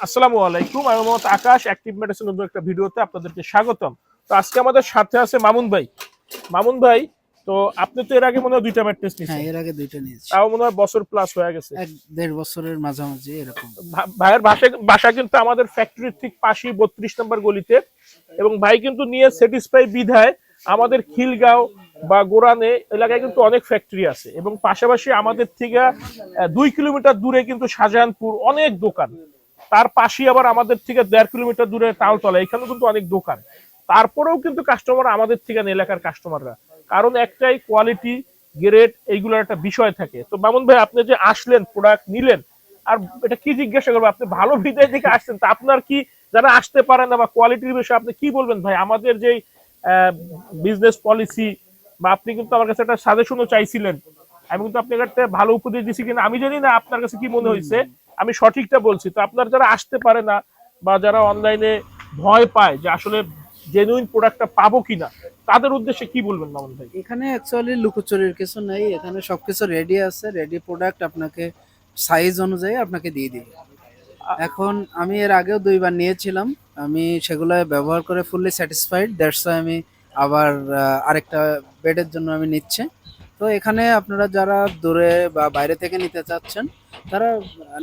আসসালামু আলাইকুম, আমি মোহাম্মদ আকাশ। অ্যাক্টিভ মেডিসিন নতুন একটা ভিডিওতে আপনাদেরকে স্বাগতম। তো আজকে আমাদের সাথে আছে মামুন ভাই। মামুন ভাই, তো আপনি তো এর আগে মনে হয় দুইটা ম্যাট্রেস হ্যাঁ, নিয়েছেন, এর আগে ২ টা নিয়েছি। তাও মনে হয় বছর প্লাস হয়ে গেছে। ১-১.৫ বছরের মাঝামাঝি এরকম। ভাইয়ের বাসা কিন্তু আমাদের ফ্যাক্টরির ঠিক পাশেই ৩২ নম্বর গলিতে, এবং ভাই কিন্তু নিয়ে স্যাটিসফাই বিধায় আমাদের খিলগাঁও বা গোরানে এলাকায় কিন্তু অনেক ফ্যাক্টরি আছে, এবং পাশাপাশি আমাদের থেকে ২ কিলোমিটার দূরে কিন্তু শাহজাহানপুর অনেক দোকান। তার পাশে আবার আমাদের থেকে ১.৫ কিলোমিটার দূরে তালতলা, এখানেও কিন্তু অনেক দোকান। তারপরেও কিন্তু কাস্টমার আমাদের থেকে এলাকার কাস্টমাররা, কারণ একটাই কোয়ালিটি, গ্রেড, এইগুলোর একটা বিষয় থাকে। তো মামুন ভাই, আপনি যে আসলেন, প্রোডাক্ট নিলেন, আর এটা কি জিজ্ঞাসা করবো, আপনি ভালো বিদায় থেকে আসছেন, তা আপনার কি যারা আসতে পারে না বা কোয়ালিটির বিষয়ে আপনি কি বলবেন ভাই? আমাদের যে বিজনেস পলিসি, বা আপনি কিন্তু আমার কাছে একটা সাজেশনও চাইছিলেন, আমি কিন্তু আপনাকে একটা ভালো উপদেশ দিছি কিনা আমি জানি না, আপনার কাছে কি মনে হয়েছে আমি সঠিকটা বলছি? তো আপনার যারা আসতে পারে না বা যারা অনলাইনে ভয় পায় যে আসলে জেনুইন প্রোডাক্টটা পাবো কিনা, তাদের উদ্দেশ্যে কি বলবেন মামুন ভাই? এখানে অ্যাকচুয়ালি লুকোচুরির কিছু নাই। এখানে সবকিছু রেডি আছে। রেডি প্রোডাক্ট আপনাকে সাইজ অনুযায়ী আপনাকে দিয়ে দিবে। এখন আমি এর আগেও ২ বার নিয়েছিলাম। আমি সেগুলো ব্যবহার করে ফুললি স্যাটিসফাইড। দ্যাটস ওয়াই আমি আবার আরেকটা বেডের জন্য আমি নিচ্ছি। তো এখানে আপনারা যারা দূরে বা বাইরে থেকে নিতে চাচ্ছেন, তারা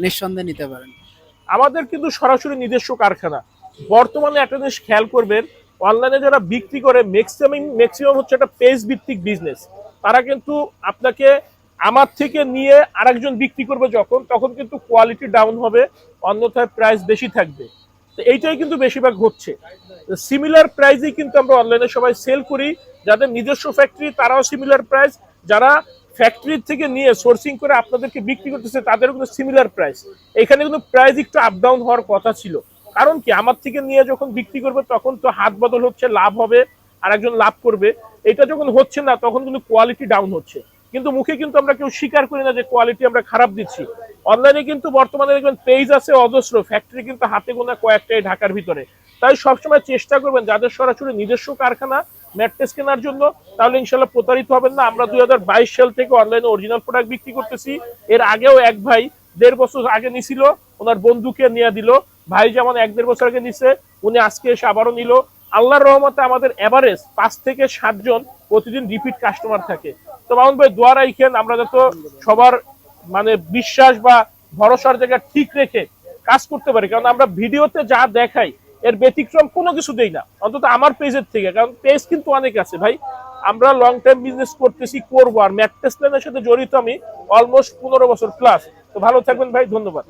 নিঃসন্দেহে নিতে পারেন। আমাদের কিন্তু সরাসরি নিজস্ব কারখানা। বর্তমানে একটা জিনিস খেয়াল করবেন, অনলাইনে যারা বিক্রি করে ম্যাক্সিমাম হচ্ছে একটা পেজ ভিত্তিক বিজনেস। তারা কিন্তু আপনাকে আমার থেকে নিয়ে আরেকজন বিক্রি করবে যখন, তখন কিন্তু কোয়ালিটি ডাউন হবে, অন্যথায় প্রাইস বেশি থাকবে। তো এইটাই কিন্তু বেশিরভাগ হচ্ছে। সিমিলার প্রাইসেই কিন্তু আমরা অনলাইনে সবাই সেল করি। যাদের নিজস্ব ফ্যাক্টরি তারাও সিমিলার প্রাইস, যারা ফ্যাক্টরি থেকে নিয়ে সোর্সিং করে আপনাদেরকে বিক্রি করতেছে তাদেরও কিন্তু সিমিলার প্রাইস। এখানে কিন্তু প্রাইস একটু আপ ডাউন হওয়ার কথা ছিল, কারণ কি আমার থেকে নিয়ে যখন বিক্রি করবে তখন তো হাত বদল হচ্ছে, লাভ হবে, আর একজন লাভ করবে। এটা যখন হচ্ছে না তখন কিন্তু কোয়ালিটি ডাউন হচ্ছে। কিন্তু মুখে কিন্তু আমরা কেউ স্বীকার করি না যে কোয়ালিটি আমরা খারাপ দিচ্ছি। অনলাইনে কিন্তু বর্তমানে দেখবেন পেজ আছে অজস্র, ফ্যাক্টরি কিন্তু হাতে গোনা কয়েকটাই ঢাকার ভিতরে। তাই সবসময় চেষ্টা করবেন যাদের সরাসরি নিজস্ব কারখানা ম্যাট্রেস কেনার জন্য, তাহলে ইনশাল্লাহ প্রতারিত হবেন না। আমরা ২০২২ সাল থেকে অনলাইনে অরিজিনাল প্রোডাক্ট বিক্রি করতেছি। এর আগেও এক ভাই ১.৫ বছর আগে নিছিল, ওনার বন্ধুকে নিয়ে দিল। ভাই যেমন ১-১.৫ বছর আগে নিছে, উনি আজকে এসে আবারও নিল। আল্লাহর রহমতে আমাদের এভারেজ ৫ থেকে ৭ জন প্রতিদিন রিপিট কাস্টমার থাকে। তো মামুন ভাই, দোয়া রাখেন আমরা যত সবার মানে বিশ্বাস বা ভরসার জায়গা ঠিক রেখে কাজ করতে পারি, কারণ আমরা ভিডিওতে যা দেখাই এর ব্যতিক্রম কোনো কিছু দেই না, অন্তত আমার পেজের থেকে। কারণ পেজ কিন্তু অনেক আছে ভাই, আমরা লং টাইম বিজনেস করতেছি, করবো। আর ম্যাট্রেস লাইনের সাথে জড়িত আমি অলমোস্ট ১৫ বছর প্লাস। তো ভালো থাকবেন ভাই, ধন্যবাদ।